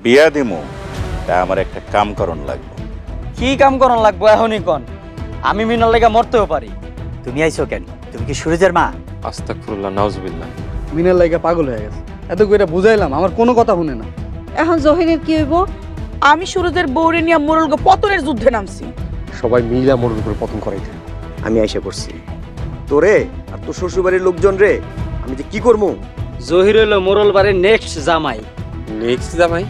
বিয়া দিমু, তা আমার একটা কাম করণ লাগবে। কি কাম করণ লাগবো এখনই কন? আমি মিনার লেগা মরতেও পারি। তুমি আইছো কেন? তুমি কি সুরজের মা? আস্তাগফিরুল্লাহ, নাউজুবিল্লাহ। মিনার লাইগা পাগল হয়ে গেছে, এত কইরা বুঝাইলাম, আমার কোনো কথা শুনে না। এখন জহিরের কি হইব? আমি সুরজের বউরে নিয়ে মোরলগো পতনের যুদ্ধে নামছি। সবাই মিলা মোড়ের উপর পতন করাইতে আমি আইসা করছি। তোরে আর তোর শ্বশুরবাড়ির লোকজন রে আমি যে কি করবো? জহির হইল মোরল বাড়ির নেক্সট জামাই। নেক্সট জামাই?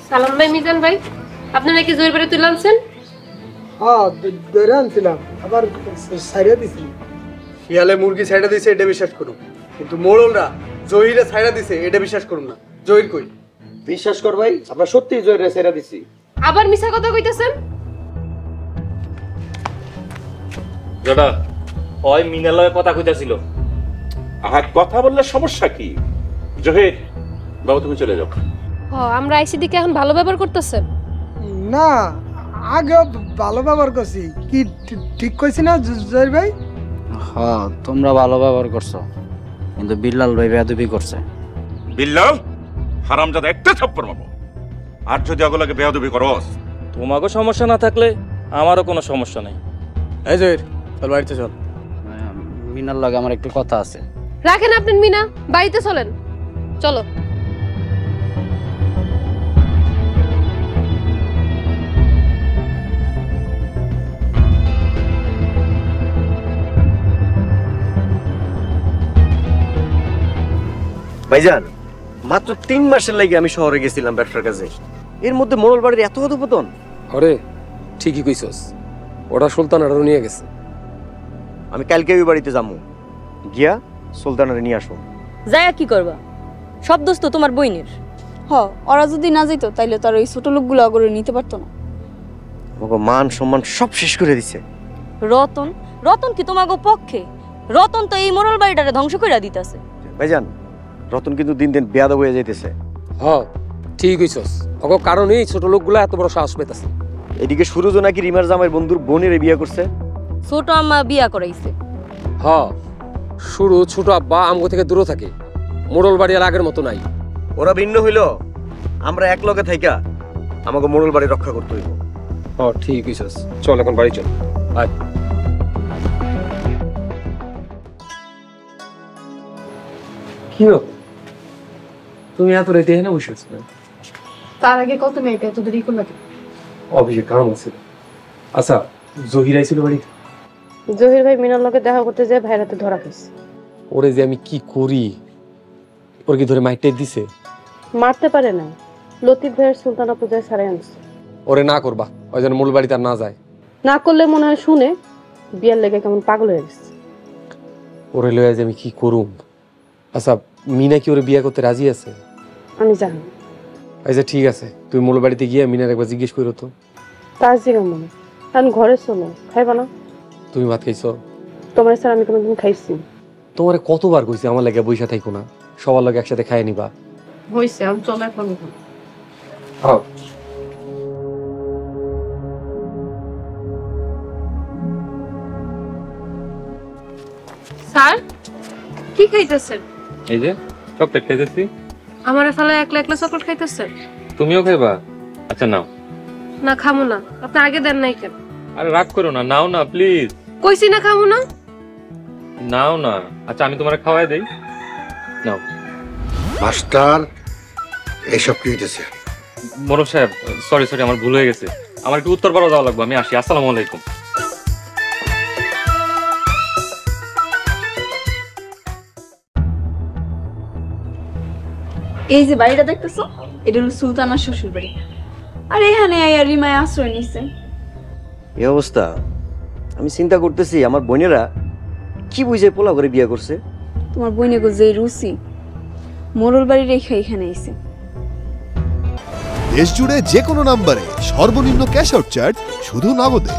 সালাম ভাই, মিজান ভাই, আপনারা কি জহির বাড়ি তুলে আনছেন? হ্যাঁ, ধরে আনছিলাম, আবার সাইডা দিছি। শিয়ালে মুরগি সাইডা দিছে এটা বিশ্বাস করুন, কিন্তু মোড়লরা জহিরে সাইডা দিছে এটা বিশ্বাস করুন না। জহির কই? বিশ্বাস কর ভাই, আমরা সত্যি জয়ের ছেড়ে দিছি। আবার মিছা কথা কইতেছেন? দাদা ওই মিনালয়ে কথা কইতাছিল। আর কথা বললে সমস্যা কি? জহির বাবু, তুমি চলে যাও। আমরা আইসিডি কে এখন ভালো ব্যবহার করতেছেন? না, আগে ভালো ব্যবহার করছি। কি ঠিক কইছি না জহির ভাই? হ্যাঁ, তোমরা ভালো ব্যবহার করছো, কিন্তু বিল্লাল ভাই বেয়াদবি করছে। বিল্লাল হারামজাদা, একটা থাপ্পড় মারবো। আর যদি আগলাকে বেয়াদবি করস, তোমাকে সমস্যা না থাকলে আমারও কোনো সমস্যা নেই। এই জহির, চল বাড়িতে চল। মিনার লগে আমার একটু কথা আছে। রাখেন আপনার মিনা, বাড়িতে চলেন। চলো। ভাইজান, মাত্র 3 মাসের লাগে আমি শহরে গেছিলাম ব্যবসার কাজে, এর মধ্যে মোড়ল বাড়ির এত অধপতন। আরে ঠিকই কইছস, ওরা সুলতানারও নিয়ে গেছে। আমি কালকে ওই বাড়িতে যাবো, গিয়া সুলতানারে নিয়ে আসো। যায়া কি করবা? সব দোষ তো তোমার বইনের। ওরা যদি না যেত তাইলে তার ওই ছোট লোকগুলো করে নিতে পারতো না। আমাকে মান সম্মান সব শেষ করে দিছে। রতন রতন কি তোমাগো পক্ষে? রতন তো এই মোড়ল বাড়িটারে ধ্বংস করে দিতেছে। ভাইজান, রতন কিন্তু দিন দিন বেয়াদব হয়ে যাইতেছে। হ্যাঁ ঠিক কইছস, ওগো কারণেই ছোট লোকগুলা এত বড় সাহস পেতেছে। এদিকে সুরজ নাকি রিমার জামাইয়ের বন্ধুর বোনের বিয়ে করছে। ছোট আম্মা বিয়া করাইছে। হ্যাঁ, শুরু ছোট আব্বা আমগো থেকে দূরে থাকে, মোড়ল বাড়ি আর আগের মতো নাই। ওরা ভিন্ন হইল, আমরা এক লগে থাইকা আমাকে মোড়ল বাড়ি রক্ষা করতে হইব। হ্যাঁ ঠিক কইছস, চল এখন বাড়ি চল। আয়। কি হলো? তুমি এত রাতে এখানে বসে আছো? তার আগে কত মেয়ে এত দেরি করলা? অফিসে কাম আছে। আচ্ছা, জহির আইছিল বাড়িতে? জহির ভাই মিনার লগে দেখা করতে যায়, ভাইরাতে ধরা খাইছে। ওরে যে আমি কি করি, ওর কি ধরে মাইরটাই দিছে? মারতে পারে না, লতিফ ভাইয়ের সুলতানা পূজায় সারাই আনছে। ওরে না করবা, ওই যেন মূল বাড়িতে আর না যায়। না করলে মনে হয় শুনে বিয়ার লেগে কেমন পাগল হয়ে গেছে। ওরে লয়ে যে আমি কি করুম? আচ্ছা, মিনা কি ওরে বিয়ে করতে রাজি আছে? আমি জানি। আচ্ছা ঠিক আছে, তুই মূল বাড়িতে গিয়ে মিনার একবার জিজ্ঞেস করো তো। তার জিগা মনে কারণ ঘরে চলো, খাইবা না? তুমি ভাত খাইছো? তোমার স্যার আমি কোনোদিন খাইছি? তোমারে কতবার কইছি আমার লাগে বইসা থাইকো না, সবার লগে একসাথে খাইয়ে নিবা। হইছে, আমি চলো এখন। হ্যাঁ। স্যার কি খাইতেছেন? এই যে চকলেট খাইতেছি। আমার ফালে একলা একলা চকলেট খাইতেছেন? তুমিও খাইবা? আচ্ছা নাও। না খামো না, আপনি আগে দেন নাই কেন? আরে রাগ করো না, নাও না প্লিজ। কইছি না খামো না। নাও না। আচ্ছা আমি তোমারে খাওয়াই দেই, নাও। মাস্টার, এসব কি হইতেছে? মোরল সাহেব, সরি আমার ভুল হয়ে গেছে। আমার একটু উত্তরপাড়া যাওয়া লাগবে, আমি আসি। আসসালামু আলাইকুম। এই যে বাড়িটা দেখতেছো, এটা হলো সুলতানার শ্বশুর বাড়ি। আর এখানে রিমায় আশ্রয় নিছে। এই অবস্থা, আমি চিন্তা করতেছি আমার বোনেরা কি বুঝে পোলা করে বিয়ে করছে। তোমার বোনে গো যে রুচি, মোড়ল বাড়ি রেখে এখানে এসে। দেশ জুড়ে যে কোনো নম্বরে সর্বনিম্ন ক্যাশ আউট চার্জ শুধু নগদে।